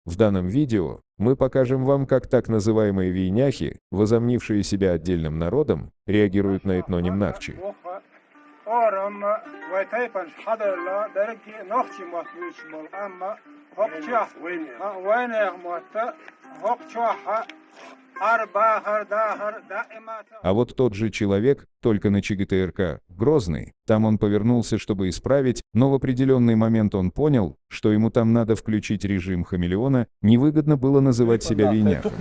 В данном видео мы покажем вам, как так называемые вейняхи, возомнившие себя отдельным народом, реагируют на этноним Нахчи. А вот тот же человек, только на ЧГТРК, Грозный, там он повернулся, чтобы исправить, но в определенный момент он понял, что ему там надо включить режим хамелеона, невыгодно было называть себя вейняхом.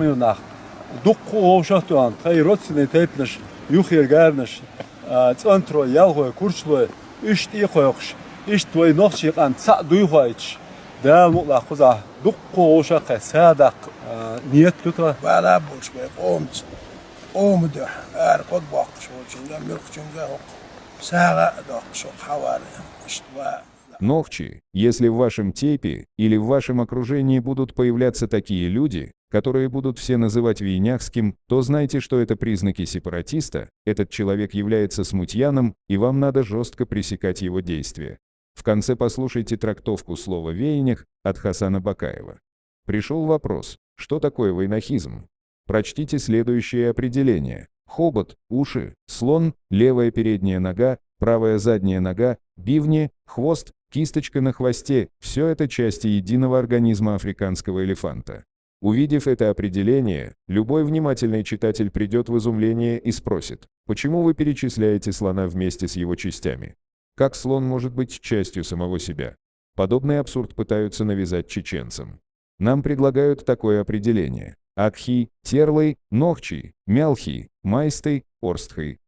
Нохчи, если в вашем тейпе или в вашем окружении будут появляться такие люди, которые будут все называть вейняхским, то знайте, что это признаки сепаратиста, этот человек является смутьяном, и вам надо жестко пресекать его действия. В конце послушайте трактовку слова «вейнях» от Хасана Бакаева. Пришел вопрос, что такое вейнахизм? Прочтите следующее определение. Хобот, уши, слон, левая передняя нога, правая задняя нога, бивни, хвост, кисточка на хвосте – все это части единого организма африканского элефанта. Увидев это определение, любой внимательный читатель придет в изумление и спросит, почему вы перечисляете слона вместе с его частями? Как слон может быть частью самого себя? Подобный абсурд пытаются навязать чеченцам. Нам предлагают такое определение. Акхи, Терлый, Нохчи, Мялхи, Майсты, Орстхи.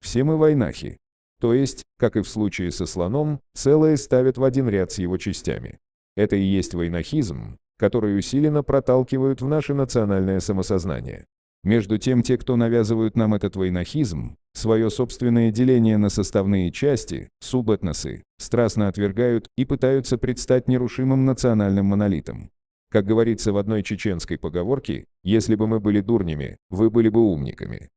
Все мы вайнахи. То есть, как и в случае со слоном, целое ставят в один ряд с его частями. Это и есть вайнахизм, который усиленно проталкивают в наше национальное самосознание. Между тем, те, кто навязывают нам этот вайнахизм, свое собственное деление на составные части, субэтносы, страстно отвергают и пытаются предстать нерушимым национальным монолитом. Как говорится в одной чеченской поговорке, если бы мы были дурнями, вы были бы умниками.